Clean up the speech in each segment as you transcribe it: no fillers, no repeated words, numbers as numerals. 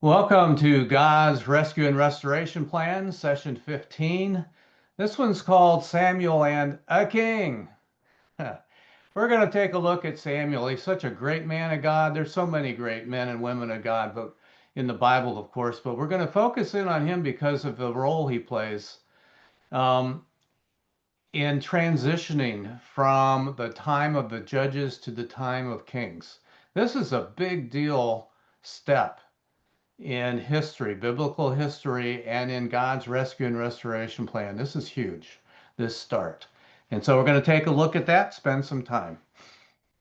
Welcome to God's Rescue and Restoration Plan, session 15. This one's called Samuel and a King. We're going to take a look at Samuel. He's such a great man of God. There's so many great men and women of God, but in the Bible, of course, but we're going to focus in on him because of the role he plays um, in transitioning from the time of the judges to the time of kings. This is a big deal step in history, biblical history, and in God's rescue and restoration plan. This is huge, this start. And so we're going to take a look at that, spend some time.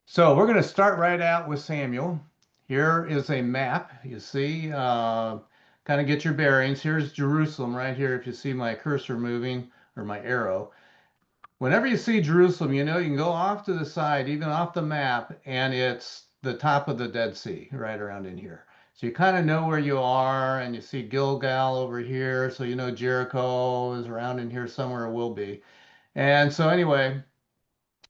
So we're going to start right out with Samuel. Here is a map. You see, kind of get your bearings. Here's Jerusalem right here. If you see my cursor moving or my arrow, whenever you see Jerusalem, you know you can go off to the side, even off the map, and it's the top of the Dead Sea right around in here. So you kind of know where you are, and you see Gilgal over here, so you know Jericho is around in here somewhere, or will be. And so anyway,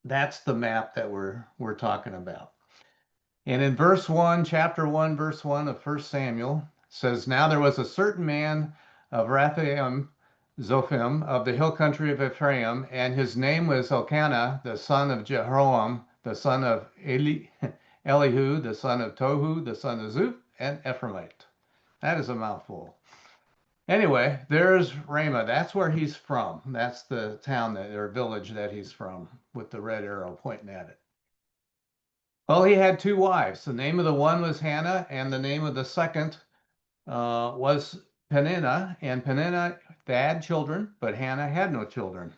that's the map that we're talking about. And in verse 1, chapter 1, verse 1 of First Samuel says, Now there was a certain man of Raphaim, Zophim, of the hill country of Ephraim, and his name was Elkanah, the son of Jehoram, the son of Elihu, the son of Tohu, the son of Zuph, and Ephraimite. That is a mouthful. Anyway, there's Ramah. That's where he's from. That's the town that, or village that he's from, with the red arrow pointing at it. Well, he had two wives. The name of the one was Hannah, and the name of the second was Peninnah. And Peninnah, they had children, but Hannah had no children.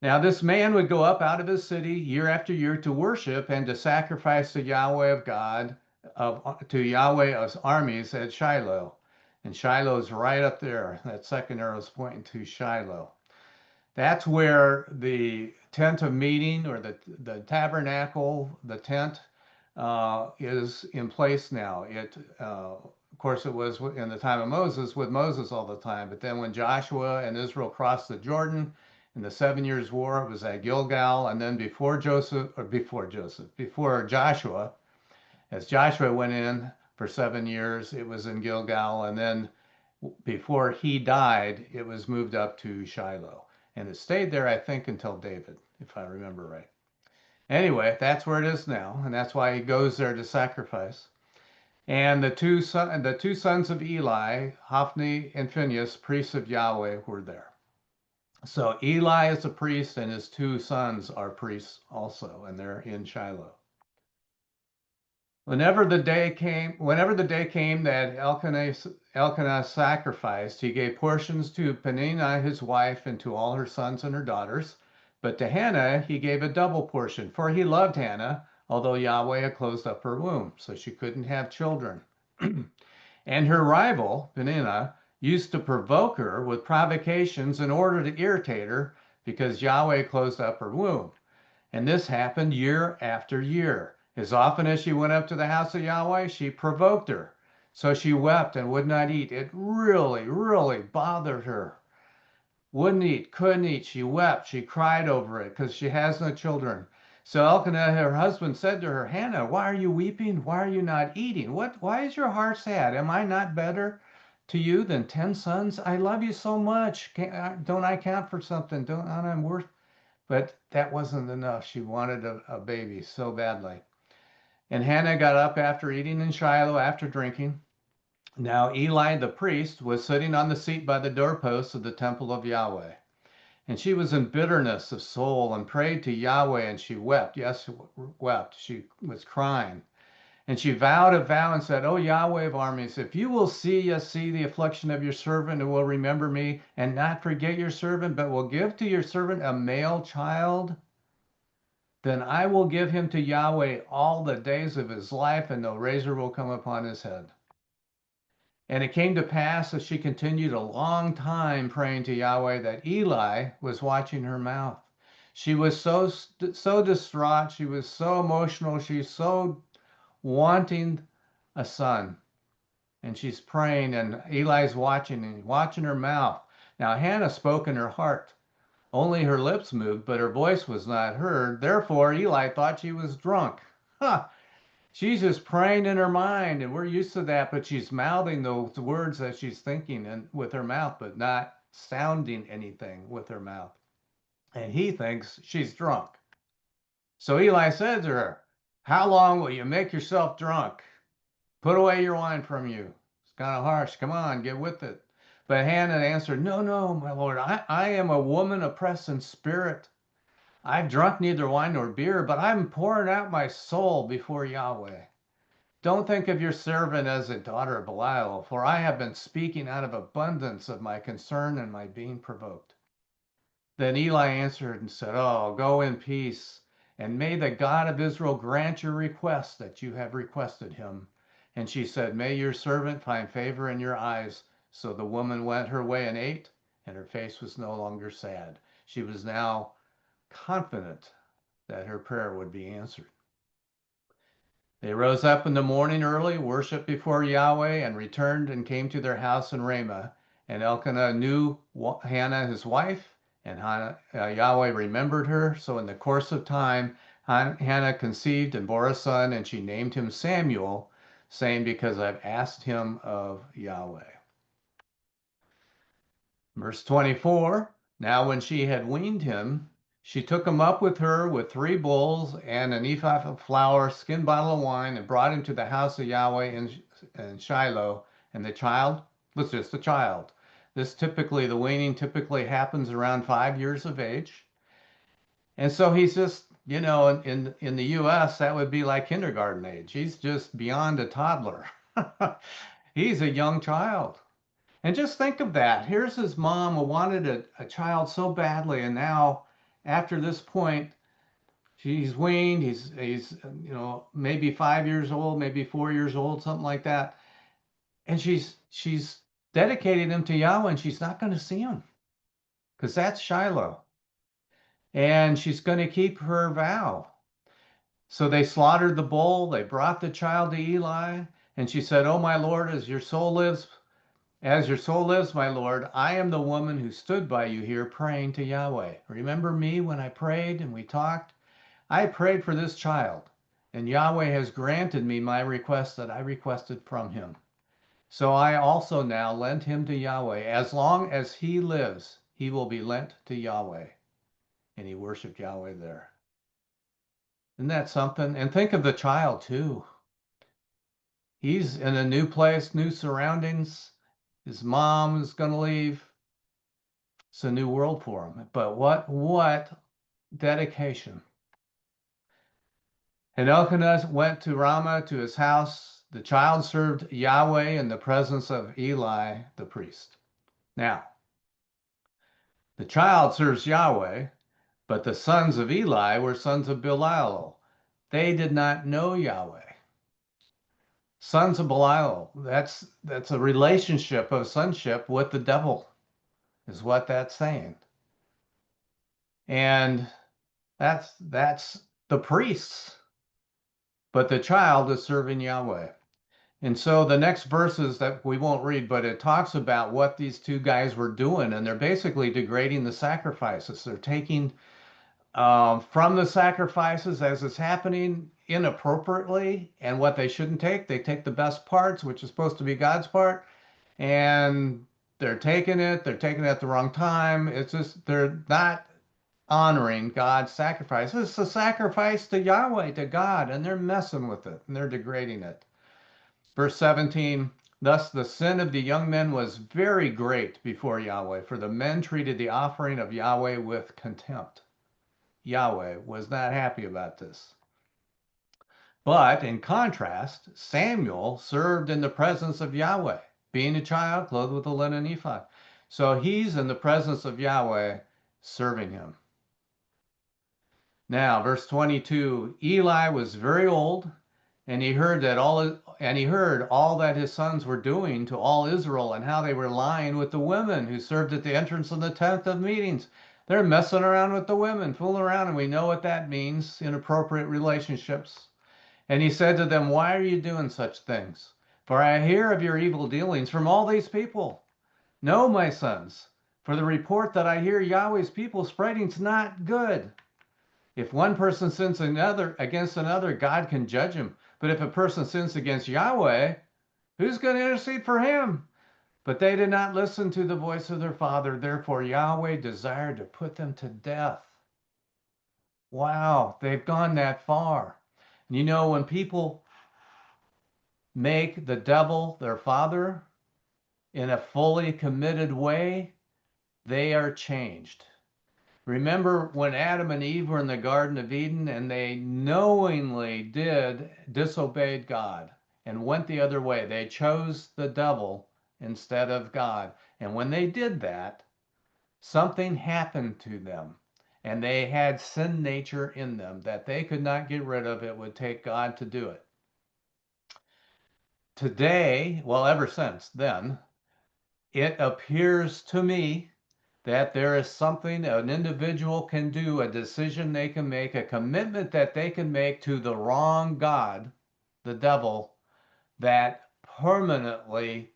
Now, this man would go up out of his city year after year to worship and to sacrifice to Yahweh of God, to Yahweh of armies at Shiloh. And Shiloh's right up there. That second arrow is pointing to Shiloh. That's where the tent of meeting or the tabernacle, the tent, is in place now. Of course, it was in the time of Moses with Moses all the time. But then when Joshua and Israel crossed the Jordan in the 7 Years' War, it was at Gilgal. And then before Joshua, as Joshua went in for 7 years, it was in Gilgal. And then before he died, it was moved up to Shiloh. And it stayed there, I think, until David, if I remember right. Anyway, that's where it is now, and that's why he goes there to sacrifice. And the two sons of Eli, Hophni and Phinehas, priests of Yahweh, were there. So Eli is a priest, and his two sons are priests also, and they're in Shiloh. Whenever the day came that Elkanah sacrificed, he gave portions to Peninnah his wife and to all her sons and her daughters. But to Hannah he gave a double portion, for he loved Hannah, although Yahweh had closed up her womb, so she couldn't have children. And her rival, Peninnah, used to provoke her with provocations in order to irritate her because Yahweh closed up her womb. And this happened year after year. As often as she went up to the house of Yahweh, she provoked her. So she wept and would not eat. It really, really bothered her. Wouldn't eat, couldn't eat. She wept. She cried over it because she has no children. So Elkanah, her husband, said to her, Hannah, why are you weeping? Why are you not eating? Why is your heart sad? Am I not better to you than 10 sons? I love you so much. Don't I count for something? Don't I worth? But that wasn't enough. She wanted a baby so badly. And Hannah got up after eating in Shiloh, after drinking. Now Eli the priest was sitting on the seat by the doorpost of the temple of Yahweh. And she was in bitterness of soul and prayed to Yahweh, and she wept. Yes, wept. She was crying. And she vowed a vow and said, O Yahweh of armies, if you will see the affliction of your servant and will remember me and not forget your servant, but will give to your servant a male child, then I will give him to Yahweh all the days of his life, and no razor will come upon his head. And it came to pass as she continued a long time praying to Yahweh that Eli was watching her mouth. She was so distraught. She was so emotional. She's so wanting a son. And she's praying, and Eli's watching her mouth. Now Hannah spoke in her heart. Only her lips moved, but her voice was not heard. Therefore, Eli thought she was drunk. Huh. She's just praying in her mind, and we're used to that, but she's mouthing those words that she's thinking and with her mouth, but not sounding anything with her mouth. And he thinks she's drunk. So Eli said to her, "How long will you make yourself drunk? Put away your wine from you." It's kind of harsh. Come on, get with it. But Hannah answered, "No, no, my Lord, I am a woman oppressed in spirit. I've drunk neither wine nor beer, but I'm pouring out my soul before Yahweh. Don't think of your servant as a daughter of Belial, for I have been speaking out of abundance of my concern and my being provoked." Then Eli answered and said, "Oh, go in peace, and may the God of Israel grant your request that you have requested him." And she said, "May your servant find favor in your eyes." So the woman went her way and ate, and her face was no longer sad. She was now confident that her prayer would be answered. They rose up in the morning early, worshipped before Yahweh, and returned and came to their house in Ramah. And Elkanah knew Hannah his wife, and Yahweh remembered her. So in the course of time, Hannah conceived and bore a son, and she named him Samuel, saying, "Because I've asked him of Yahweh." Verse 24, now when she had weaned him, she took him up with her with 3 bulls and an ephah of flour, skin bottle of wine, and brought him to the house of Yahweh in Shiloh. And the child was just a child. The weaning typically happens around 5 years of age. And so he's just, in the US, that would be like kindergarten age. He's just beyond a toddler. He's a young child. And just think of that. Here's his mom who wanted a child so badly, and now, after this point, she's weaned. He's maybe 5 years old, maybe 4 years old, something like that. And she's dedicating him to Yahweh, and she's not going to see him because that's Shiloh, and she's going to keep her vow. So they slaughtered the bull. They brought the child to Eli, and she said, "Oh, my Lord, as your soul lives, my Lord, I am the woman who stood by you here praying to Yahweh. Remember me when I prayed and we talked? I prayed for this child, and Yahweh has granted me my request that I requested from him. So I also now lent him to Yahweh. As long as he lives, he will be lent to Yahweh." And he worshiped Yahweh there. Isn't that something? And think of the child too. He's in a new place, new surroundings. His mom is going to leave. It's a new world for him. But what dedication. And Elkanah went to Ramah to his house. The child served Yahweh in the presence of Eli the priest. Now, the child serves Yahweh, but the sons of Eli were sons of Belial. They did not know Yahweh. Sons of Belial, that's a relationship of sonship with the devil, is what that's saying. And that's the priests, but the child is serving Yahweh. And so the next verses that we won't read, but it talks about what these two guys were doing, and they're basically degrading the sacrifices. They're taking from the sacrifices as it's happening inappropriately, and what they shouldn't take. They take the best parts, which is supposed to be God's part, and they're taking it at the wrong time. It's just, they're not honoring God's sacrifice. It's a sacrifice to Yahweh, to God, and they're messing with it, and they're degrading it. Verse 17, thus the sin of the young men was very great before Yahweh, for the men treated the offering of Yahweh with contempt. Yahweh was not happy about this. But in contrast, Samuel served in the presence of Yahweh, being a child clothed with a linen ephod. So he's in the presence of Yahweh serving him. Now, verse 22, Eli was very old, and he heard all that his sons were doing to all Israel, and how they were lying with the women who served at the entrance of the tent of meetings. They're messing around with the women, fooling around, and we know what that means, inappropriate relationships. And he said to them, "Why are you doing such things? For I hear of your evil dealings from all these people. No, my sons, for the report that I hear Yahweh's people spreading is not good. If one person sins against another, God can judge him. But if a person sins against Yahweh, who's going to intercede for him? But they did not listen to the voice of their father. Therefore, Yahweh desired to put them to death. Wow, they've gone that far. And you know, when people make the devil their father in a fully committed way, they are changed. Remember when Adam and Eve were in the Garden of Eden and they knowingly disobeyed God and went the other way. They chose the devil instead of God. And when they did that, something happened to them. And they had sin nature in them that they could not get rid of. It would take God to do it. Today, well, ever since then, it appears to me that there is something an individual can do, a decision they can make, a commitment that they can make to the wrong God, the devil, that permanently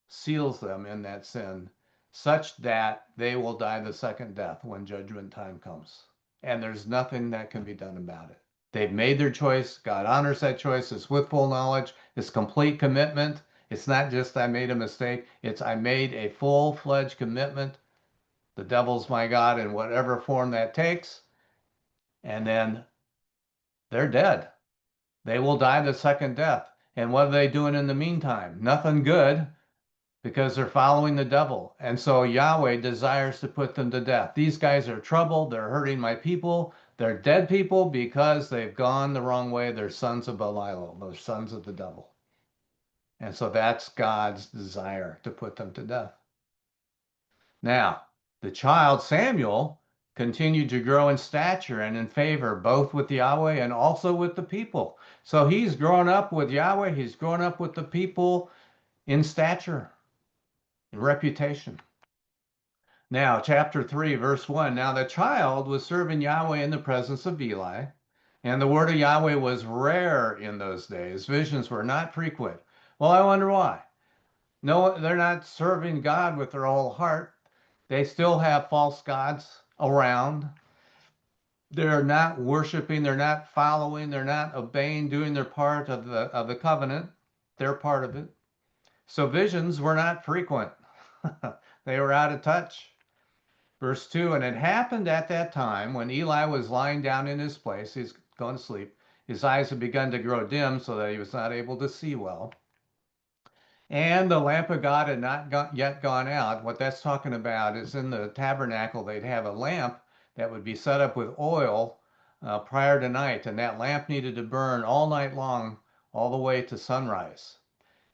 seals them in that sin, such that they will die the second death when judgment time comes. And there's nothing that can be done about it. They've made their choice. God honors that choice. It's with full knowledge. It's complete commitment. It's not just I made a mistake. It's I made a full-fledged commitment. The devil's my God in whatever form that takes. And then they're dead. They will die the second death. And what are they doing in the meantime? Nothing good, because they're following the devil. And so Yahweh desires to put them to death. These guys are troubled. They're hurting my people. They're dead people because they've gone the wrong way. They're sons of Belial. They're sons of the devil. And so that's God's desire, to put them to death. Now, the child Samuel continued to grow in stature and in favor, both with Yahweh and also with the people. So he's grown up with Yahweh. He's grown up with the people in stature, in reputation. Now, chapter 3, verse 1. Now the child was serving Yahweh in the presence of Eli, and the word of Yahweh was rare in those days. Visions were not frequent. Well, I wonder why. No, they're not serving God with their whole heart. They still have false gods around. They're not worshiping, they're not following, they're not obeying, doing their part of the covenant. They're part of it. So visions were not frequent. They were out of touch. Verse 2, and it happened at that time when Eli was lying down in his place, he's going to sleep, his eyes had begun to grow dim so that he was not able to see well. And the lamp of God had not yet gone out. What that's talking about is in the tabernacle, they'd have a lamp that would be set up with oil prior to night. And that lamp needed to burn all night long, all the way to sunrise.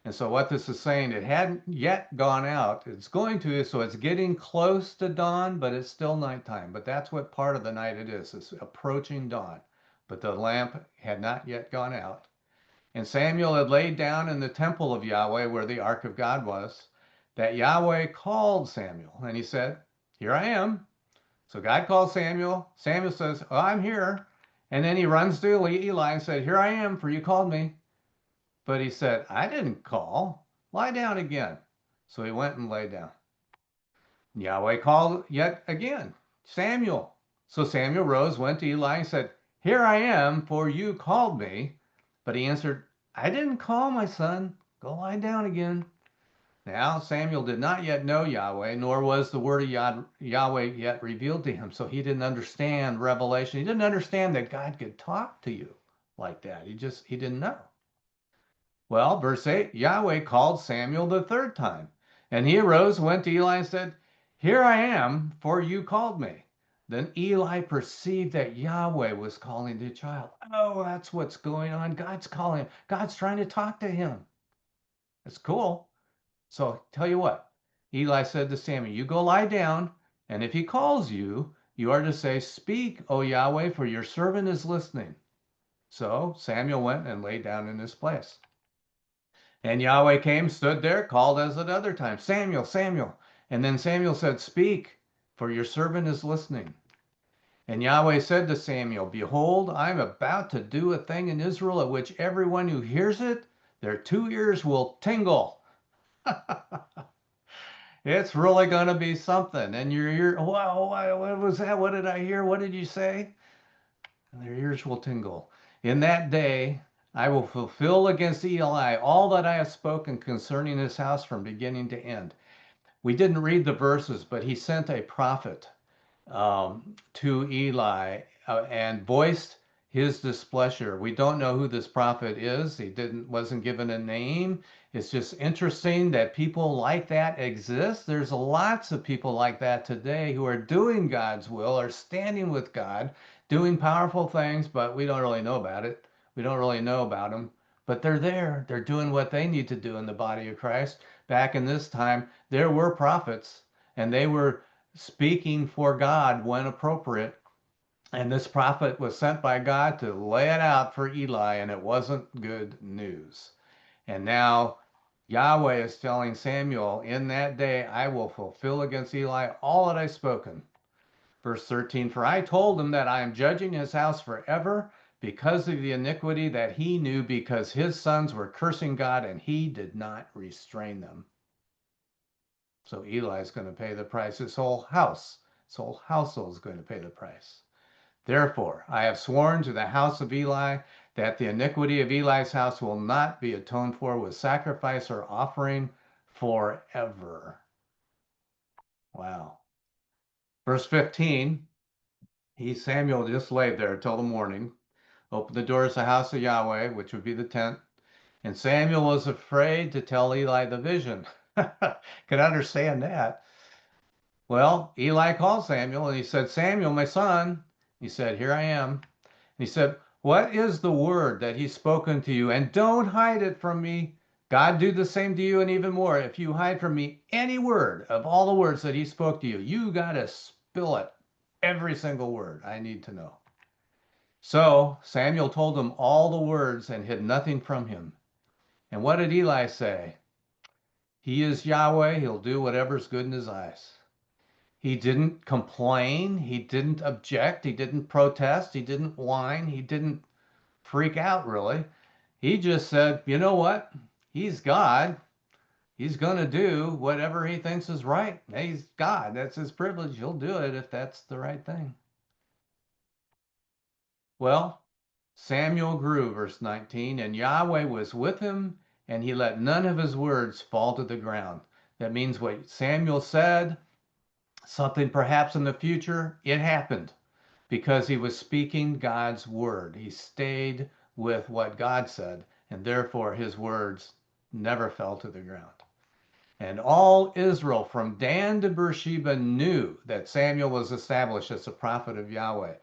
And so what this is saying, it hadn't yet gone out. It's going to, so it's getting close to dawn, but it's still nighttime. But that's what part of the night it is. It's approaching dawn. But the lamp had not yet gone out. And Samuel had laid down in the temple of Yahweh where the ark of God was, that Yahweh called Samuel. And he said, here I am. So God called Samuel. Samuel says, oh, I'm here. And then he runs to Eli and said, here I am, for you called me. But he said, I didn't call. Lie down again. So he went and lay down. Yahweh called yet again, Samuel. So Samuel rose, went to Eli and said, here I am, for you called me. But he answered, I didn't call, my son. Go lie down again. Now Samuel did not yet know Yahweh, nor was the word of Yahweh yet revealed to him. So he didn't understand revelation. He didn't understand that God could talk to you like that. He didn't know. Well, verse 8, Yahweh called Samuel the third time. And he arose, went to Eli and said, here I am, for you called me. Then Eli perceived that Yahweh was calling the child. Oh, that's what's going on. God's calling him. God's trying to talk to him. That's cool. So tell you what, Eli said to Samuel, you go lie down, and if he calls you, you are to say, speak, O Yahweh, for your servant is listening. So Samuel went and lay down in his place. And Yahweh came, stood there, called as at other times, Samuel, Samuel. And then Samuel said, speak, for your servant is listening. And Yahweh said to Samuel, behold, I am about to do a thing in Israel at which everyone who hears it, their 2 ears will tingle. It's really going to be something. And your ear, wow, what was that? What did I hear? What did you say? And their ears will tingle. In that day, I will fulfill against Eli all that I have spoken concerning his house from beginning to end. We didn't read the verses, but he sent a prophet to Eli and voiced his displeasure. We don't know who this prophet is. He wasn't given a name. It's just interesting that people like that exist. There's lots of people like that today who are doing God's will, are standing with God, doing powerful things, but we don't really know about it. We don't really know about them. But they're there. They're doing what they need to do in the body of Christ. Back in this time, there were prophets, and they were speaking for God when appropriate. And this prophet was sent by God to lay it out for Eli, and it wasn't good news. And now Yahweh is telling Samuel, in that day I will fulfill against Eli all that I've spoken. Verse 13, for I told him that I am judging his house forever because of the iniquity that he knew, because his sons were cursing God and he did not restrain them. So Eli's going to pay the price. His whole household is going to pay the price. Therefore, I have sworn to the house of Eli that the iniquity of Eli's house will not be atoned for with sacrifice or offering forever. Wow. Verse 15, Samuel just laid there till the morning, opened the doors of the house of Yahweh, which would be the tent, and Samuel was afraid to tell Eli the vision. Could understand that. Well, Eli called Samuel and he said, Samuel, my son. He said, here I am. He said, what is the word that he's spoken to you? And don't hide it from me. God do the same to you and even more. If you hide from me any word of all the words that he spoke to you, you got to spill it. Every single word I need to know. So Samuel told him all the words and hid nothing from him. And what did Eli say? He is Yahweh. He'll do whatever's good in his eyes. He didn't complain. He didn't object. He didn't protest. He didn't whine. He didn't freak out, really. He just said, you know what? He's God. He's going to do whatever he thinks is right. He's God. That's his privilege. He'll do it if that's the right thing. Well, Samuel grew, verse 19, and Yahweh was with him, and he let none of his words fall to the ground. That means what Samuel said, something perhaps in the future, it happened because he was speaking God's word. He stayed with what God said, and therefore his words never fell to the ground. And all Israel from Dan to Beersheba knew that Samuel was established as a prophet of Yahweh.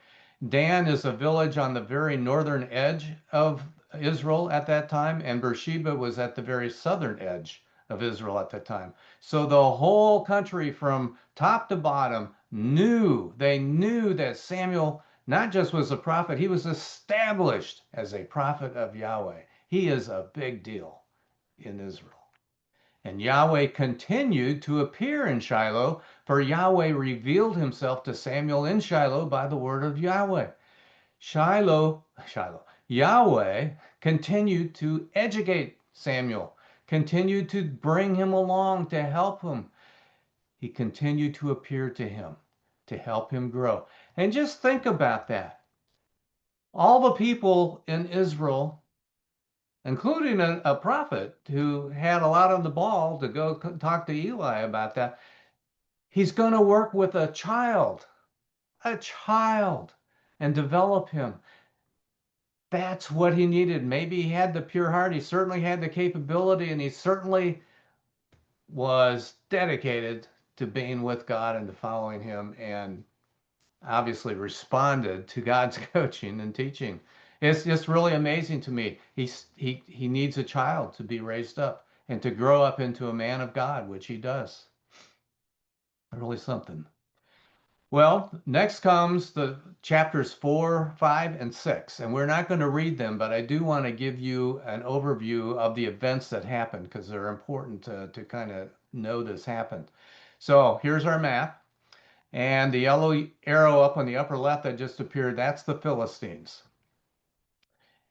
Dan is a village on the very northern edge of Israel at that time, and Beersheba was at the very southern edge of Israel at that time. So the whole country from top to bottom knew that Samuel not just was a prophet, he was established as a prophet of Yahweh. He is a big deal in Israel. And Yahweh continued to appear in Shiloh, for Yahweh revealed himself to Samuel in Shiloh by the word of Yahweh. Yahweh continued to educate Samuel, continued to bring him along to help him. He continued to appear to him to help him grow. And just think about that. All the people in Israel, including a prophet who had a lot on the ball to go talk to Eli about that. He's going to work with a child, and develop him. That's what he needed. Maybe he had the pure heart. He certainly had the capability, and he certainly was dedicated to being with God and to following him, and obviously responded to God's coaching and teaching. It's just really amazing to me. He needs a child to be raised up and to grow up into a man of God, which he does. Really something. Well, next comes the chapters 4, 5, and 6, and we're not going to read them, but I do want to give you an overview of the events that happened because they're important to kind of know this happened. So here's our map. And the yellow arrow up on the upper left that just appeared, that's the Philistines.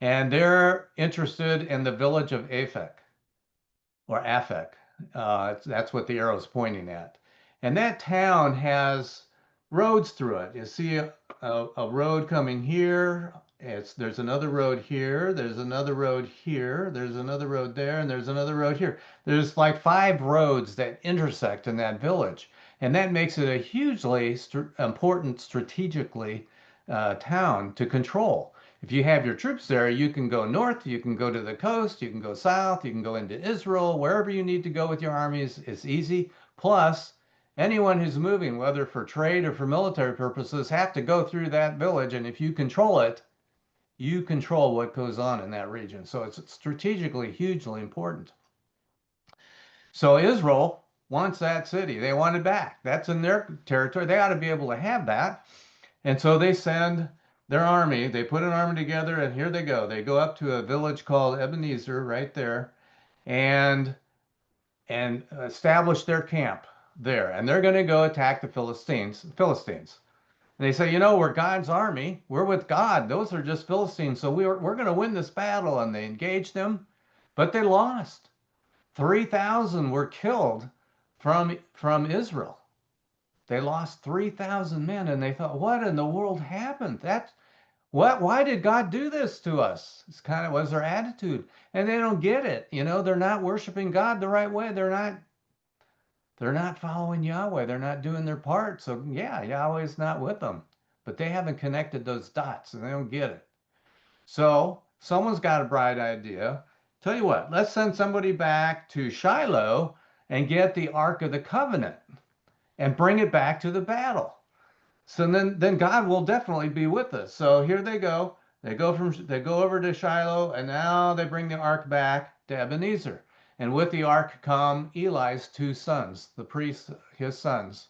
And they're interested in the village of Aphek, or Aphek. That's what the arrow is pointing at. And that town has roads through it. You see a road coming here there's another road here, there's another road here, there's another road there, and there's another road here. There's like 5 roads that intersect in that village, and that makes it a hugely important strategically town to control. If you have your troops there, you can go north, you can go to the coast, you can go south, you can go into Israel, wherever you need to go with your armies, it's easy. Plus, anyone who's moving, whether for trade or for military purposes, have to go through that village, and if you control it, you control what goes on in that region. So it's strategically hugely important. So Israel wants that city. They want it back. That's in their territory. They ought to be able to have that. And so they send their army. They put an army together, and here they go. They go up to a village called Ebenezer right there, and establish their camp there. And they're going to go attack the Philistines. And they say, you know, we're God's army. We're with God. Those are just Philistines. So we're going to win this battle. And they engaged them, but they lost. 3,000 were killed from Israel. They lost 3,000 men, and they thought, what in the world happened? Why did God do this to us? It's kind of was their attitude. And they don't get it. You know, they're not worshiping God the right way. They're not following Yahweh. They're not doing their part. So yeah, Yahweh's not with them. But they haven't connected those dots, and they don't get it. So someone's got a bright idea. Tell you what, let's send somebody back to Shiloh and get the Ark of the Covenant and bring it back to the battle. So then God will definitely be with us. So here they go. They go over to Shiloh, and now they bring the ark back to Ebenezer. And with the ark come Eli's 2 sons, the priests, his sons.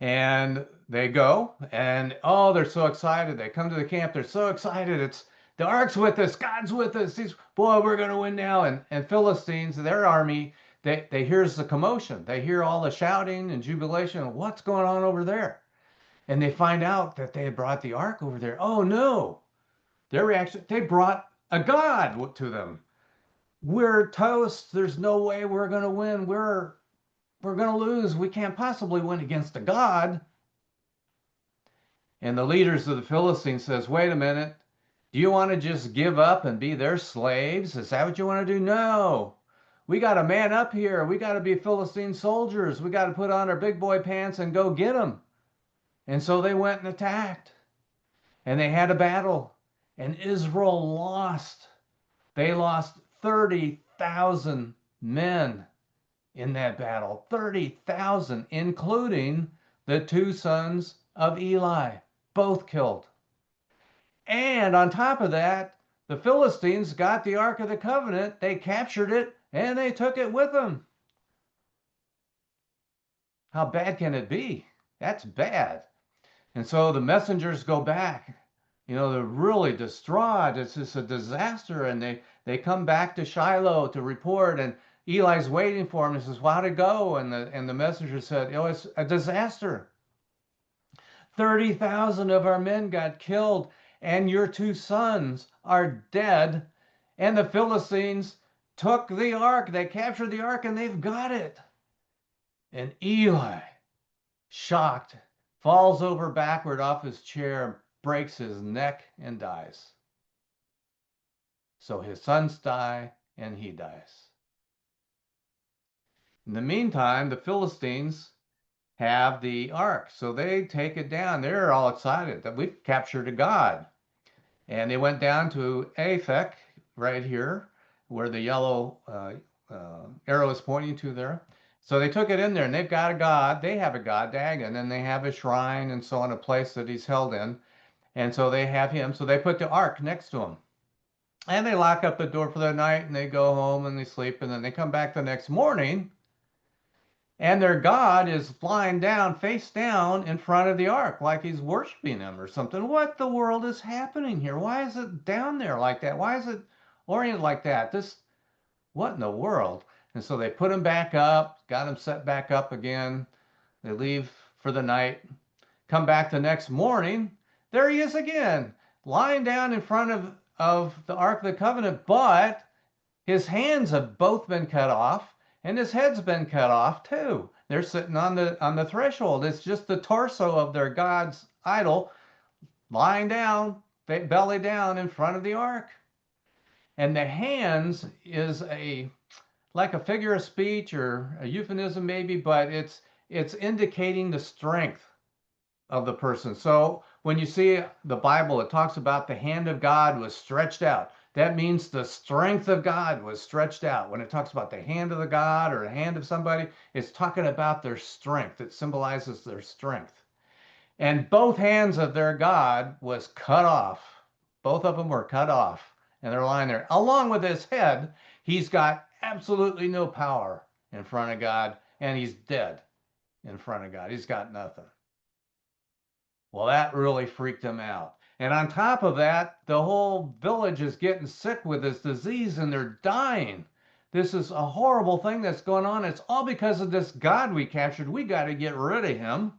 And they go, and oh, they're so excited. They come to the camp. They're so excited. It's the ark's with us. God's with us. Boy, we're going to win now. And Philistines, their army, they hears the commotion. They hear all the shouting and jubilation. What's going on over there? And they find out that they had brought the ark over there. Oh no! Their reaction, they brought a god to them. We're toast. There's no way we're going to win. We're going to lose. We can't possibly win against a god. And the leaders of the Philistines says, wait a minute. Do you want to just give up and be their slaves? Is that what you want to do? No. We got to man up here. We got to be Philistine soldiers. We got to put on our big boy pants and go get them. And so they went and attacked. And they had a battle. And Israel lost. They lost 30,000 men in that battle. 30,000, including the 2 sons of Eli, both killed. And on top of that, the Philistines got the Ark of the Covenant. They captured it, and they took it with them. How bad can it be? That's bad. And so the messengers go back. You know, they're really distraught. It's just a disaster. And they come back to Shiloh to report. And Eli's waiting for him. He says, well, how'd it go? And the messenger said, oh, it's a disaster. 30,000 of our men got killed. And your 2 sons are dead. And the Philistines took the ark. They captured the ark, and they've got it. And Eli, shocked, falls over backward off his chair, breaks his neck, and dies. So his sons die, and he dies. In the meantime, the Philistines have the ark, so they take it down. They're all excited that we've captured a god. And they went down to Aphek, right here, where the yellow arrow is pointing to there. So they took it in there, and they've got a god. They have a god, Dagon, and they have a shrine and so on, a place that he's held in. And so they have him. So they put the ark next to him. And they lock up the door for the night, and they go home, and they sleep. And then they come back the next morning, and their god is flying down, face down, in front of the ark, like he's worshiping him or something. What the world is happening here? Why is it down there like that? Why is it oriented like that? What in the world? And so they put him back up, got him set back up again. They leave for the night, come back the next morning. There he is again, lying down in front of the Ark of the Covenant, but his hands have both been cut off, and his head's been cut off too. They're sitting on the threshold. It's just the torso of their god's idol lying down, belly down in front of the ark. And the hands is like a figure of speech or a euphemism maybe, but it's indicating the strength of the person. So when you see the Bible, it talks about the hand of God was stretched out. That means the strength of God was stretched out. When it talks about the hand of the God or the hand of somebody, it's talking about their strength. It symbolizes their strength. And both hands of their God was cut off. Both of them were cut off. And they're lying there. Along with his head, he's got absolutely no power in front of God. And he's dead in front of God. He's got nothing. Well, that really freaked him out. And on top of that, the whole village is getting sick with this disease and they're dying. This is a horrible thing that's going on. It's all because of this God we captured. We got to get rid of him.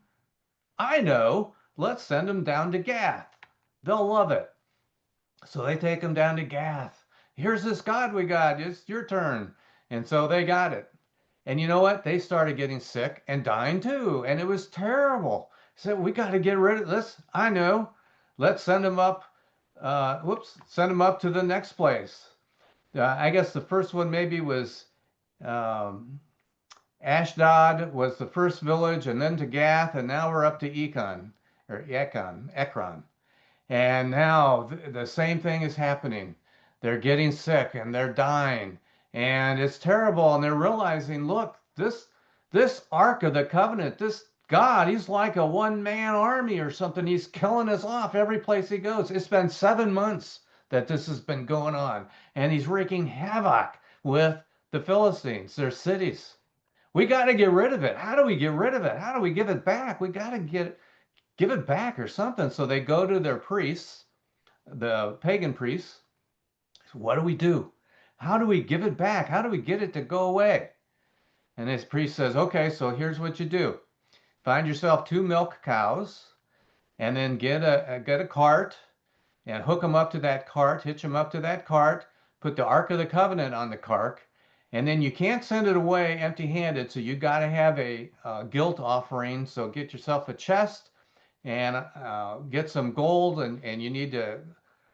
I know. Let's send him down to Gath. They'll love it. So they take him down to Gath. Here's this God we got. It's your turn. And so they got it. And you know what? They started getting sick and dying too. And it was terrible. So we got to get rid of this. I know. Let's send them up. Send them up to the next place. I guess the first one maybe was um, Ashdod was the first village, and then to Gath, and now we're up to Ekron. And now the same thing is happening. They're getting sick and they're dying. And it's terrible. And they're realizing, look, this Ark of the Covenant, this God, he's like a one-man army or something. He's killing us off every place he goes. It's been 7 months that this has been going on. And he's wreaking havoc with the Philistines, their cities. We got to get rid of it. How do we get rid of it? How do we give it back? We got to give it back or something. So they go to their priests, the pagan priests. What do we do? How do we give it back? How do we get it to go away? And this priest says, okay, so here's what you do. Find yourself 2 milk cows and then get a cart and hook them up to that cart, hitch them up to that cart, put the Ark of the Covenant on the cart, and then you can't send it away empty-handed, so you got to have a guilt offering. So get yourself a chest and get some gold, and you need to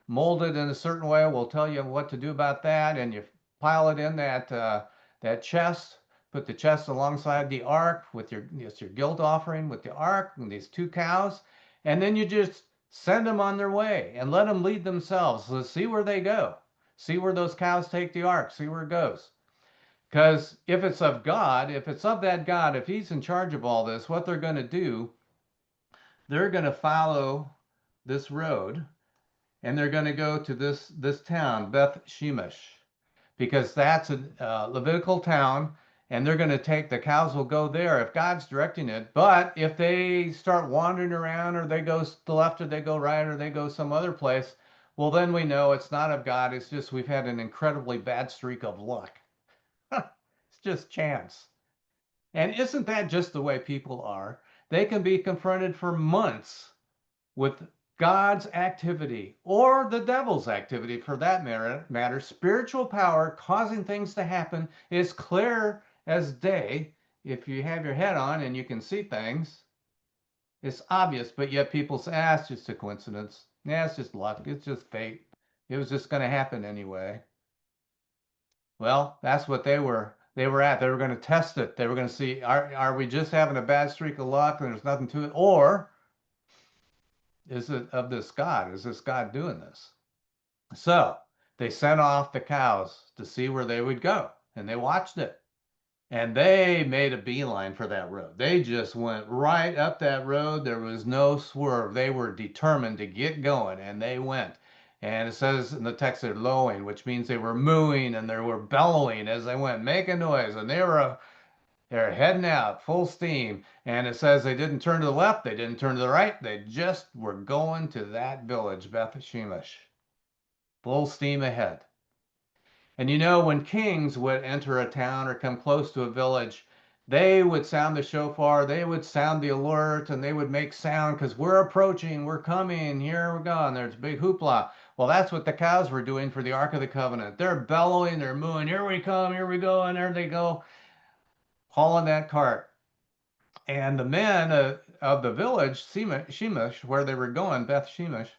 mold it in a certain way. We'll tell you what to do about that, and you pile it in that chest. Put the chest alongside the ark with your guilt offering with the ark and these 2 cows, and then you just send them on their way and let them lead themselves. Let's see where they go. See where those cows take the ark. See where it goes. Because if it's of God, if it's of that God, if he's in charge of all this, what they're going to do, they're going to follow this road and they're going to go to this town, Beth Shemesh, because that's a Levitical town, and they're going to take the cows will go there if God's directing it. But if they start wandering around, or they go to the left, or they go right, or they go some other place, well, then we know it's not of God. It's just we've had an incredibly bad streak of luck. It's just chance. And isn't that just the way people are? They can be confronted for months with God's activity or the devil's activity for that matter. Spiritual power causing things to happen is clear as day. If you have your head on and you can see things, it's obvious, but yet people say, it's just a coincidence. It's just luck. It's just fate. It was just going to happen anyway. Well, that's what they were at. They were going to test it. They were going to see, are we just having a bad streak of luck and there's nothing to it? Or is it of this God? Is this God doing this? So they sent off the cows to see where they would go, and they watched it. And they made a beeline for that road. They just went right up that road. There was no swerve. They were determined to get going, and they went. And it says in the text they're lowing, which means they were mooing and they were bellowing as they went, making noise. And they're heading out full steam. And it says they didn't turn to the left, they didn't turn to the right. They just were going to that village, Beth Shemesh. Full steam ahead. And you know, when kings would enter a town or come close to a village, they would sound the shofar, they would sound the alert, and they would make sound because we're approaching, we're coming, here we go, and there's a big hoopla. Well, that's what the cows were doing for the Ark of the Covenant. They're bellowing, they're mooing, here we come, here we go, and there they go, hauling that cart. And the men of the village, Shemesh, where they were going, Beth Shemesh,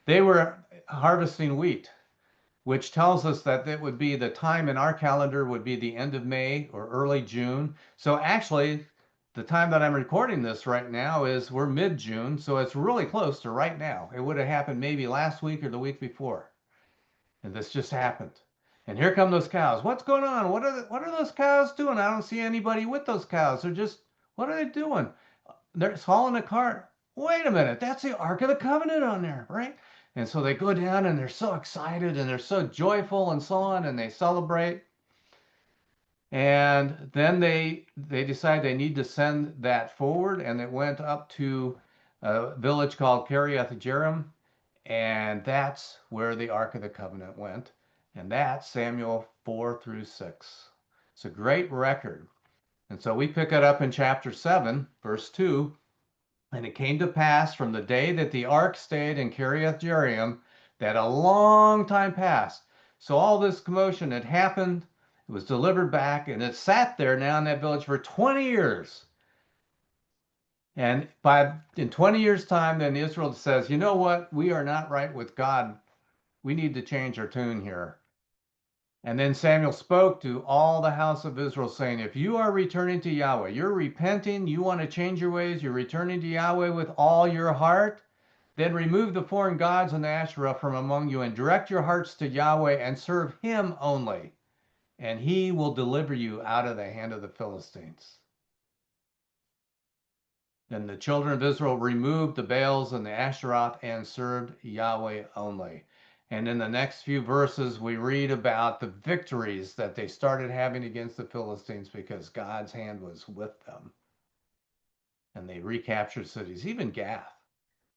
They were harvesting wheat, which tells us that it would be the time in our calendar would be the end of May or early June. So actually, the time that I'm recording this right now is we're mid-June, so it's really close to right now. It would have happened maybe last week or the week before, and this just happened. And here come those cows. What's going on? What are those cows doing? I don't see anybody with those cows. They're just, what are they doing? They're hauling a cart. Wait a minute, that's the Ark of the Covenant on there, right? And so they go down and they're so excited and they're so joyful and so on, and they celebrate. And then they decide they need to send that forward, and it went up to a village called Kiriath Jearim, and that's where the Ark of the Covenant went. And that's Samuel 4 through 6. It's a great record. And so we pick it up in chapter 7, verse 2. And it came to pass from the day that the ark stayed in Kiriath Jearim that a long time passed. So all this commotion had happened. It was delivered back, and it sat there now in that village for 20 years. And in 20 years' time, then Israel says, you know what? We are not right with God. We need to change our tune here. And then Samuel spoke to all the house of Israel, saying, if you are returning to Yahweh, you're repenting, you want to change your ways, you're returning to Yahweh with all your heart, then remove the foreign gods and the Asherah from among you, and direct your hearts to Yahweh and serve him only, and he will deliver you out of the hand of the Philistines. Then the children of Israel removed the Baals and the Asheroth and served Yahweh only. And in the next few verses, we read about the victories that they started having against the Philistines because God's hand was with them. And they recaptured cities, even Gath.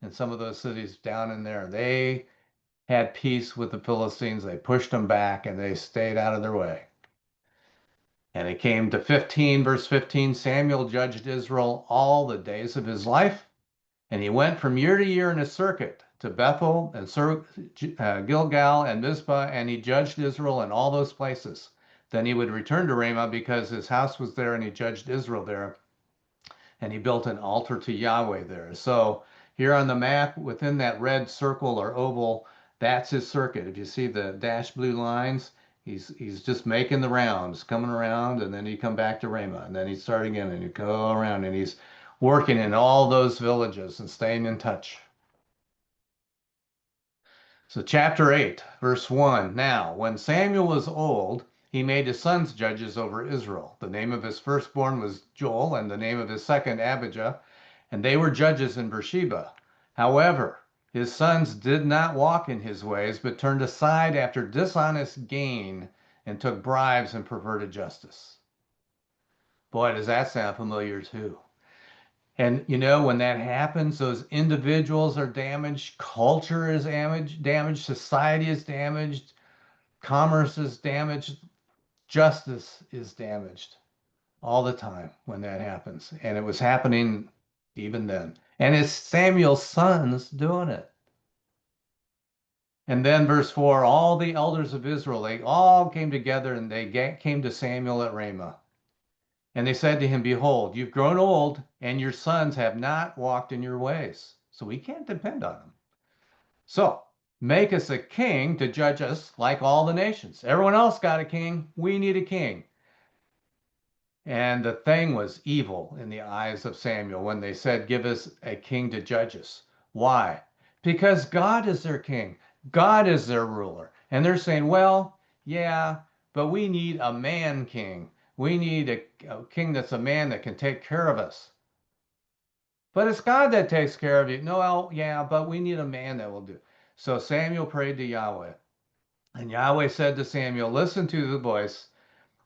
And some of those cities down in there, they had peace with the Philistines. They pushed them back and they stayed out of their way. And it came to 15, verse 15, Samuel judged Israel all the days of his life. And he went from year to year in a circuit to Bethel and Gilgal and Mizpah, and he judged Israel in all those places. Then he would return to Ramah because his house was there, and he judged Israel there. And he built an altar to Yahweh there. So here on the map, within that red circle or oval, that's his circuit. If you see the dashed blue lines, he's just making the rounds, coming around, and then he'd come back to Ramah, and then he'd start again, and he'd go around, and he's working in all those villages and staying in touch. So chapter 8, verse 1. Now, when Samuel was old, he made his sons judges over Israel. The name of his firstborn was Joel, and the name of his second Abijah, and they were judges in Beersheba. However, his sons did not walk in his ways, but turned aside after dishonest gain and took bribes and perverted justice. Boy, does that sound familiar too. And you know, when that happens, those individuals are damaged, culture is damaged, society is damaged, commerce is damaged, justice is damaged all the time when that happens. And it was happening even then. And it's Samuel's sons doing it. And then verse 4, all the elders of Israel, they all came together and they came to Samuel at Ramah. And they said to him, behold, you've grown old and your sons have not walked in your ways. So we can't depend on them. So make us a king to judge us like all the nations. Everyone else got a king. We need a king. And the thing was evil in the eyes of Samuel when they said, give us a king to judge us. Why? Because God is their king. God is their ruler. And they're saying, well, yeah, but we need a man king. We need a king that's a man that can take care of us. But it's God that takes care of you. No, well, yeah, but we need a man that will do. So Samuel prayed to Yahweh. And Yahweh said to Samuel, listen to the voice.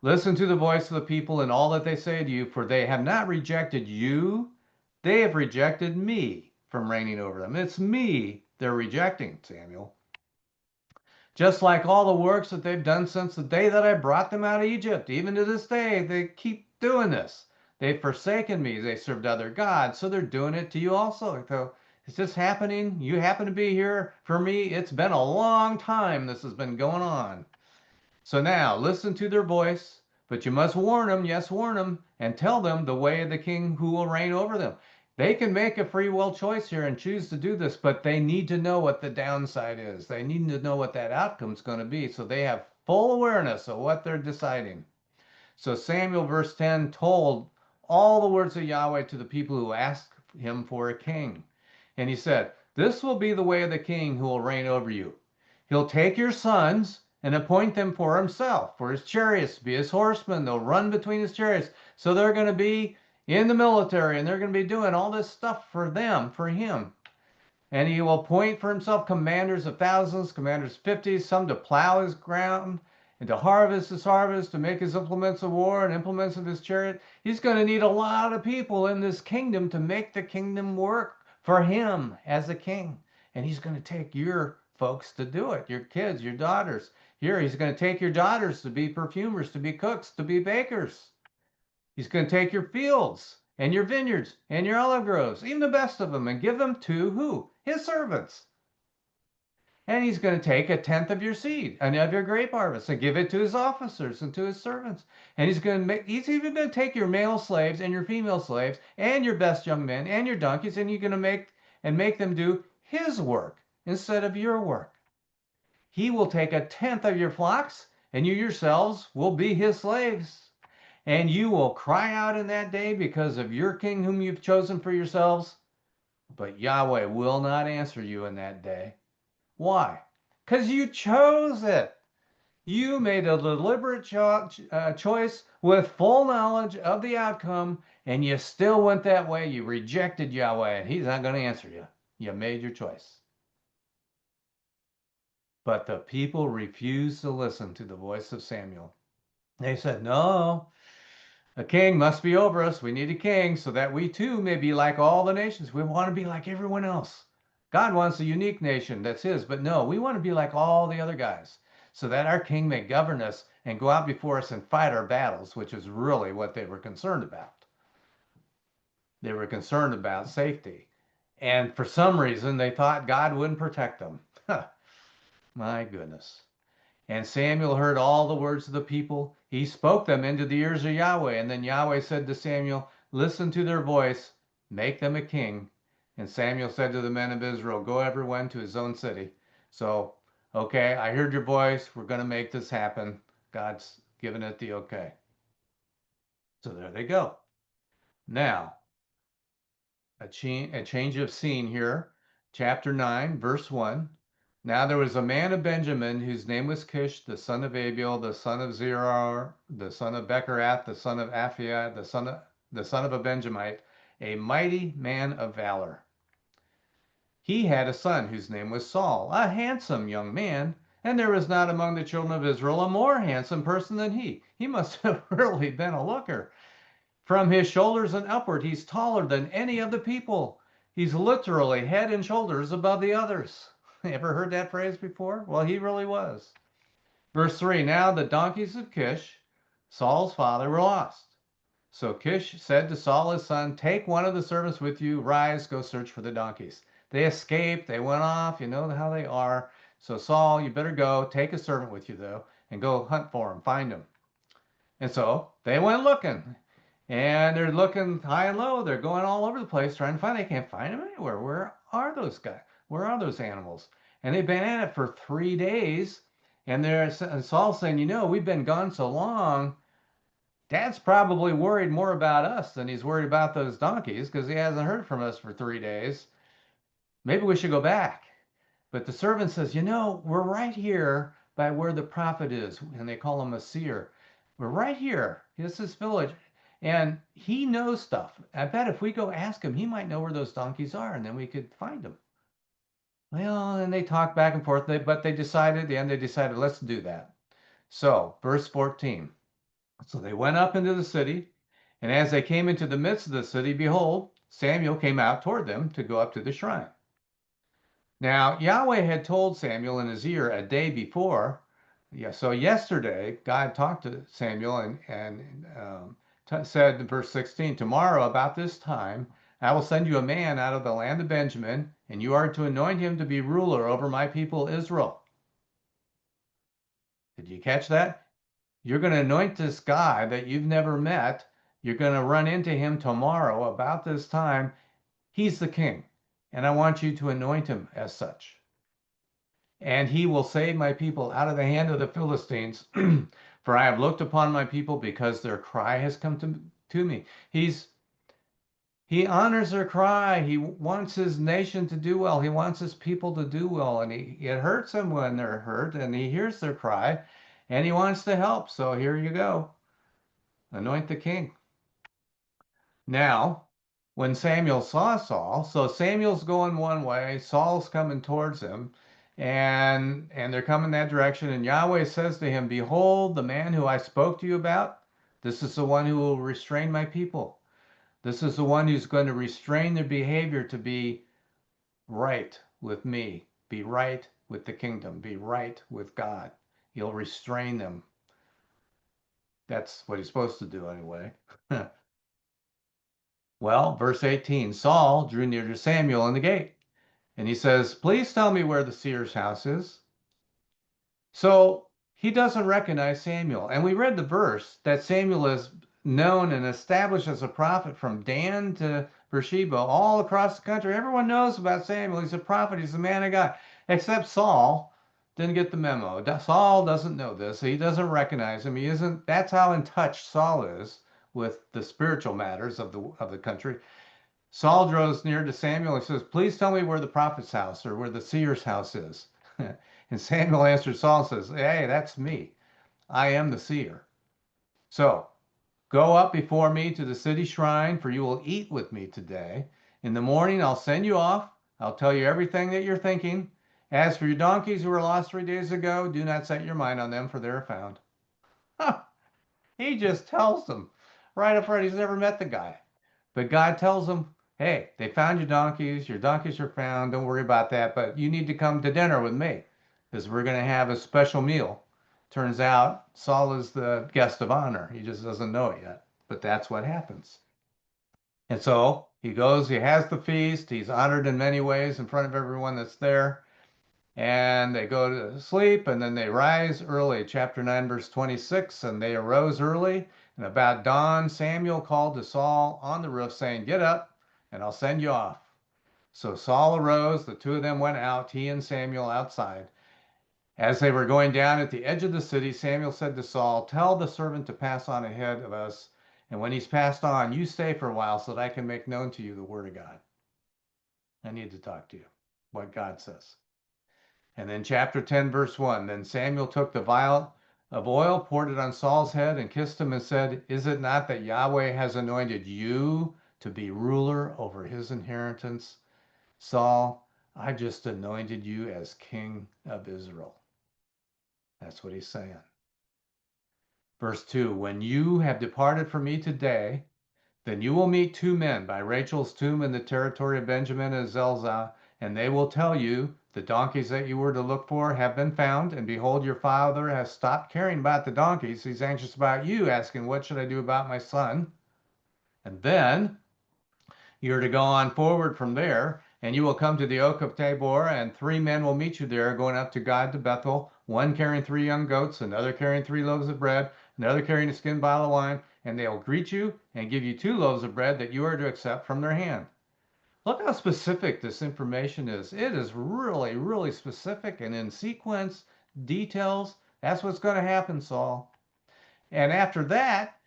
Listen to the voice of the people and all that they say to you, for they have not rejected you. They have rejected me from reigning over them. It's me they're rejecting, Samuel. Just like all the works that they've done since the day that I brought them out of Egypt. Even to this day, they keep doing this. They've forsaken me. They served other gods. So they're doing it to you also. So it's just happening. You happen to be here. For me, it's been a long time this has been going on. So now listen to their voice, but you must warn them, yes, warn them, and tell them the way of the king who will reign over them. They can make a free will choice here and choose to do this, but they need to know what the downside is. They need to know what that outcome is going to be so they have full awareness of what they're deciding. So Samuel, verse 10, told all the words of Yahweh to the people who asked him for a king. And he said, "This will be the way of the king who will reign over you. He'll take your sons and appoint them for himself, for his chariots, to be his horsemen. They'll run between his chariots. So they're going to be in the military and they're going to be doing all this stuff for them, for him. And he will appoint for himself commanders of thousands, commanders of fifties, some to plow his ground and to harvest his harvest, to make his implements of war and implements of his chariot. He's going to need a lot of people in this kingdom to make the kingdom work for him as a king. And he's going to take your folks to do it, your kids, your daughters. Here, he's going to take your daughters to be perfumers, to be cooks, to be bakers. He's going to take your fields and your vineyards and your olive groves, even the best of them, and give them to who? His servants. And he's going to take a tenth of your seed and of your grape harvest and give it to his officers and to his servants. And he's even going to take your male slaves and your female slaves and your best young men and your donkeys, and you're going to make them do his work instead of your work. He will take a tenth of your flocks, and you yourselves will be his slaves. And you will cry out in that day because of your king whom you've chosen for yourselves. But Yahweh will not answer you in that day. Why? Because you chose it. You made a deliberate choice with full knowledge of the outcome, and you still went that way. You rejected Yahweh, and he's not going to answer you. You made your choice. But the people refused to listen to the voice of Samuel. They said, "No, a king must be over us. We need a king so that we too may be like all the nations. We want to be like everyone else. God wants a unique nation that's his, but no, we want to be like all the other guys so that our king may govern us and go out before us and fight our battles," which is really what they were concerned about. They were concerned about safety. And for some reason, they thought God wouldn't protect them. My goodness. And Samuel heard all the words of the people. He spoke them into the ears of Yahweh. And then Yahweh said to Samuel, "Listen to their voice, make them a king." And Samuel said to the men of Israel, "Go everyone to his own city." So, okay, I heard your voice. We're going to make this happen. God's given it the okay. So there they go. Now, a change of scene here. Chapter 9, verse 1. Now there was a man of Benjamin whose name was Kish, the son of Abiel, the son of Zerah, the son of Bechorath, the son of Aphiah, the son of a Benjamite, a mighty man of valor. He had a son whose name was Saul, a handsome young man, and there was not among the children of Israel a more handsome person than he. He must have really been a looker. From his shoulders and upward, he's taller than any of the people. He's literally head and shoulders above the others. Ever heard that phrase before? Well, he really was. Verse 3, now the donkeys of Kish, Saul's father, were lost. So Kish said to Saul his son, "Take one of the servants with you, rise, go search for the donkeys." They escaped, they went off, you know how they are. So Saul, you better go, take a servant with you though, and go hunt for him, find him. And so they went looking. And they're looking high and low. They're going all over the place trying to find. They can't find them anywhere. Where are those guys? Where are those animals? And they've been at it for 3 days. And Saul's saying, we've been gone so long. Dad's probably worried more about us than he's worried about those donkeys because he hasn't heard from us for 3 days. Maybe we should go back. But the servant says, we're right here by where the prophet is. And they call him a seer. We're right here. This is village. And he knows stuff. I bet if we go ask him, he might know where those donkeys are, and then we could find them. Well, and they talked back and forth, but they decided, at the end, let's do that. So, verse 14. So they went up into the city, and as they came into the midst of the city, behold, Samuel came out toward them to go up to the shrine. Now, Yahweh had told Samuel in his ear a day before. So yesterday, God talked to Samuel and said in verse 16, tomorrow about this time, I will send you a man out of the land of Benjamin, and you are to anoint him to be ruler over my people Israel. Did you catch that? You're going to anoint this guy that you've never met. You're going to run into him tomorrow about this time, He's the king, and I want you to anoint him as such. And he will save my people out of the hand of the Philistines. For I have looked upon my people because their cry has come to me. He honors their cry. He wants his nation to do well. He wants his people to do well. And it hurts him when they're hurt, and he hears their cry, and he wants to help. So here you go. Anoint the king. Now, when Samuel saw Saul, so Samuel's going one way, Saul's coming towards him, and they're coming that direction, and Yahweh says to him, Behold, the man who I spoke to you about, this is the one who will restrain my people. This is the one who's going to restrain their behavior to be right with me, be right with the kingdom, be right with God. He'll restrain them. That's what he's supposed to do anyway. Well, verse 18, Saul drew near to Samuel in the gate, and he says, Please tell me where the seer's house is. So he doesn't recognize Samuel. And we read the verse that Samuel is known and established as a prophet from Dan to Beersheba, all across the country. Everyone knows about Samuel. He's a prophet. He's a man of God. Except Saul didn't get the memo. Saul doesn't know this. He doesn't recognize him. He isn't. That's how in touch Saul is with the spiritual matters of the country. Saul draws near to Samuel and says, Please tell me where the prophet's house or where the seer's house is. And Samuel answered Saul and says, Hey, that's me. I am the seer. So go up before me to the city shrine, for you will eat with me today. In the morning, I'll send you off. I'll tell you everything that you're thinking. As for your donkeys who were lost 3 days ago, do not set your mind on them, for they are found. He just tells them right up front. He's never met the guy. But God tells them, Hey, they found your donkeys. Your donkeys are found. Don't worry about that. But you need to come to dinner with me because we're going to have a special meal. Turns out Saul is the guest of honor. He just doesn't know it yet. But that's what happens. And so he goes, he has the feast. He's honored in many ways in front of everyone that's there. And they go to sleep and then they rise early. Chapter 9, verse 26. And they arose early. And about dawn, Samuel called to Saul on the roof, saying, Get up, and I'll send you off. So Saul arose. The two of them went out, he and Samuel outside. As they were going down at the edge of the city, Samuel said to Saul, Tell the servant to pass on ahead of us. And when he's passed on, you stay for a while so that I can make known to you the word of God. I need to talk to you, what God says. And then chapter 10, verse 1, Then Samuel took the vial of oil, poured it on Saul's head, and kissed him and said, Is it not that Yahweh has anointed you to be ruler over his inheritance? Saul, I just anointed you as king of Israel. That's what he's saying. Verse 2, When you have departed from me today, then you will meet two men by Rachel's tomb in the territory of Benjamin and Zelzah, and they will tell you, The donkeys that you were to look for have been found, and behold, your father has stopped caring about the donkeys. He's anxious about you, asking, What should I do about my son? And then you're to go on forward from there, and you will come to the oak of Tabor, and three men will meet you there, going up to God to Bethel, one carrying 3 young goats, another carrying 3 loaves of bread, another carrying a skin bottle of wine, and they'll greet you and give you 2 loaves of bread that you are to accept from their hand. Look how specific this information is. It is really, really specific and in sequence, details. That's what's going to happen, Saul. And after that,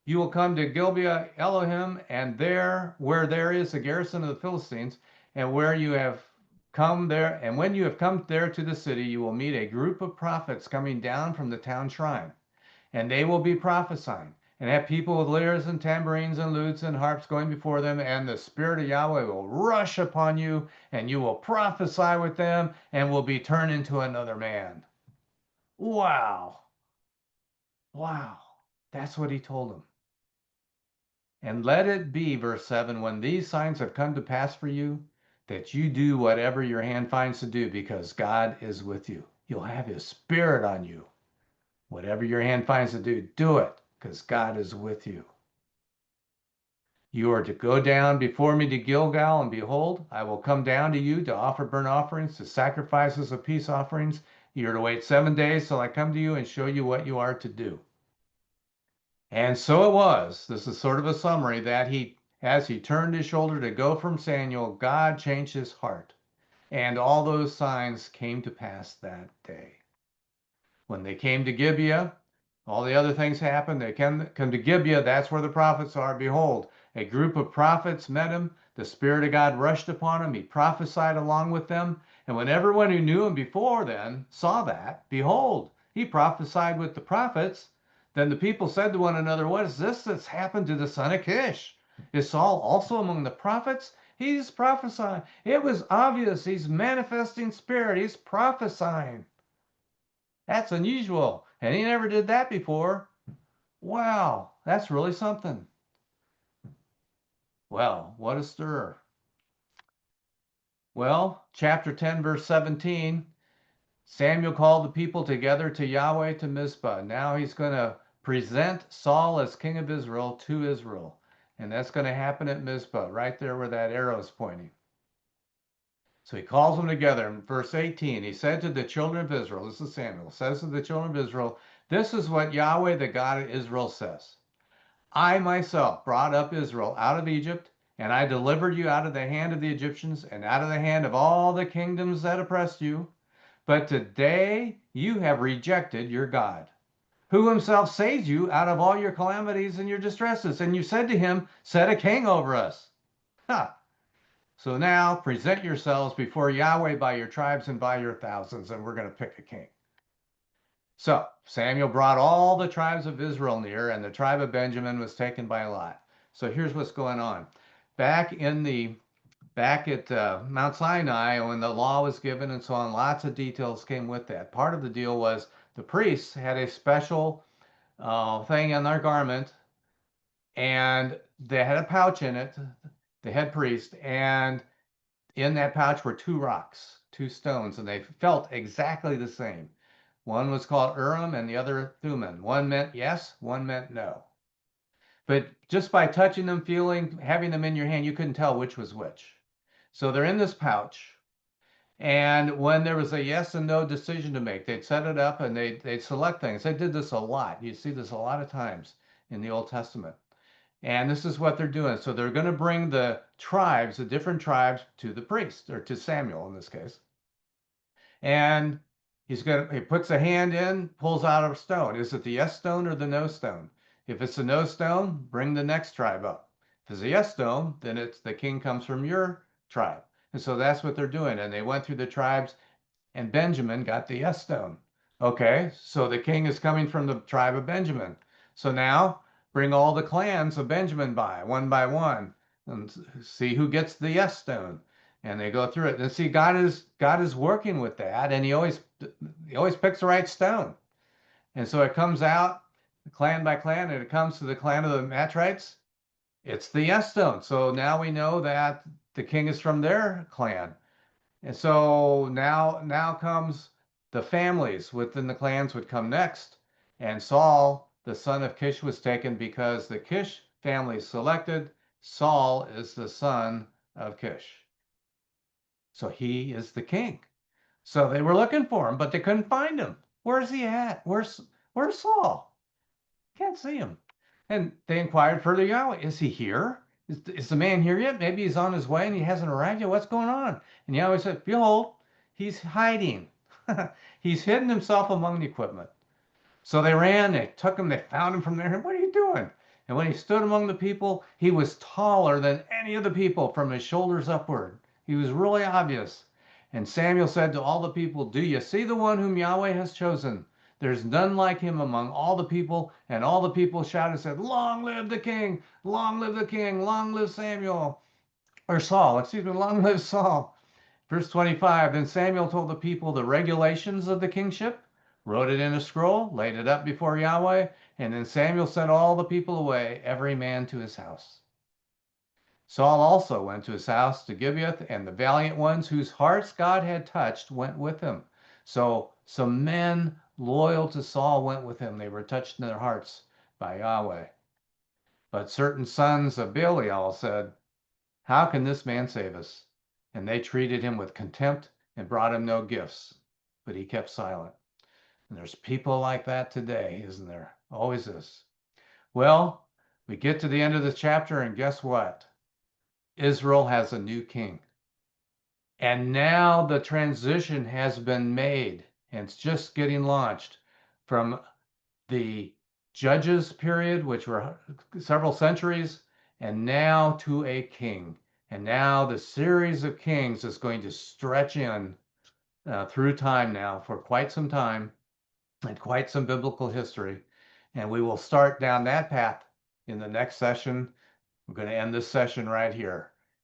you will come to Gibeah Elohim, and there, where there is a garrison of the Philistines, and where you have come there, and when you have come there to the city, you will meet a group of prophets coming down from the town shrine, and they will be prophesying, and have people with lyres and tambourines and lutes and harps going before them, and the Spirit of Yahweh will rush upon you, and you will prophesy with them, and will be turned into another man. Wow. Wow. That's what he told them. And let it be, verse 7, when these signs have come to pass for you, that you do whatever your hand finds to do, because God is with you. You'll have his Spirit on you. Whatever your hand finds to do, do it, because God is with you. You are to go down before me to Gilgal, and behold, I will come down to you to offer burnt offerings, to sacrifices of peace offerings. You are to wait 7 days till I come to you and show you what you are to do. And so it was, this is sort of a summary, that he As he turned his shoulder to go from Samuel, God changed his heart. And all those signs came to pass that day. When they came to Gibeah, all the other things happened. They come to Gibeah. That's where the prophets are. Behold, a group of prophets met him. The Spirit of God rushed upon him. He prophesied along with them. And when everyone who knew him before then saw that, behold, he prophesied with the prophets. Then the people said to one another, what is this that's happened to the son of Kish? Is Saul also among the prophets? He's prophesying. It was obvious. He's manifesting spirit. He's prophesying. That's unusual. And he never did that before. Wow, that's really something. Well, what a stir. Well, chapter 10, verse 17, Samuel called the people together to Yahweh to Mizpah. Now he's going to present Saul as king of Israel to Israel. And that's going to happen at Mizpah, right there where that arrow is pointing. So he calls them together. In verse 18, he said to the children of Israel, this is Samuel, says to the children of Israel, this is what Yahweh, the God of Israel, says. I myself brought up Israel out of Egypt, and I delivered you out of the hand of the Egyptians and out of the hand of all the kingdoms that oppressed you. But today you have rejected your God, who himself saves you out of all your calamities and your distresses. And you said to him, set a king over us. Ha! So now present yourselves before Yahweh by your tribes and by your thousands, and we're going to pick a king. So Samuel brought all the tribes of Israel near, and the tribe of Benjamin was taken by Lot. So here's what's going on. Back at Mount Sinai, when the law was given and so on, lots of details came with that. Part of the deal was the priests had a special thing on their garment, and they had a pouch in it, the head priest, and in that pouch were two rocks, two stones, and they felt exactly the same. One was called Urim and the other Thummim. One meant yes, one meant no. But just by touching them, feeling, having them in your hand, you couldn't tell which was which. So they're in this pouch. And when there was a yes and no decision to make, they'd set it up and they'd select things. They did this a lot. You see this a lot of times in the Old Testament. And this is what they're doing. So they're going to bring the tribes, the different tribes, to the priest, or to Samuel in this case. And he puts a hand in, pulls out a stone. Is it the yes stone or the no stone? If it's the no stone, bring the next tribe up. If it's a yes stone, then it's the king comes from your tribe. And so that's what they're doing. And they went through the tribes, and Benjamin got the yes stone. Okay, so the king is coming from the tribe of Benjamin. So now bring all the clans of Benjamin by one, and see who gets the yes stone. And they go through it. And see, God is working with that, and he always picks the right stone. And so it comes out clan by clan, and it comes to the clan of the Matrites. It's the yes stone. So now we know that the king is from their clan. And so now comes the families within the clans would come next. And Saul, the son of Kish, was taken because the Kish family selected Saul is the son of Kish. So he is the king. So they were looking for him, but they couldn't find him. Where's he at? Where's Saul? Can't see him. And they inquired further, Yahweh, is he here? Is the man here yet? Maybe he's on his way and he hasn't arrived yet. What's going on? And Yahweh said, behold, he's hiding. He's hidden himself among the equipment. So they ran, they took him, they found him from there. What are you doing? And when he stood among the people, he was taller than any of the people from his shoulders upward. He was really obvious. And Samuel said to all the people, do you see the one whom Yahweh has chosen? There's none like him among all the people. And all the people shouted and said, long live the king, long live the king, long live Samuel. Or Saul, excuse me, long live Saul. Verse 25, then Samuel told the people the regulations of the kingship, wrote it in a scroll, laid it up before Yahweh, and then Samuel sent all the people away, every man to his house. Saul also went to his house to Gibeath, and the valiant ones whose hearts God had touched went with him. So some men loyal to Saul went with him. They were touched in their hearts by Yahweh. But certain sons of Belial said, how can this man save us? And they treated him with contempt and brought him no gifts. But he kept silent. And there's people like that today, isn't there? Always is. Well, we get to the end of the chapter, and guess what? Israel has a new king. And now the transition has been made, and it's just getting launched from the judges period, which were several centuries, and now to a king. And now the series of kings is going to stretch in through time now for quite some time and quite some biblical history. And we will start down that path in the next session. I'm going to end this session right here.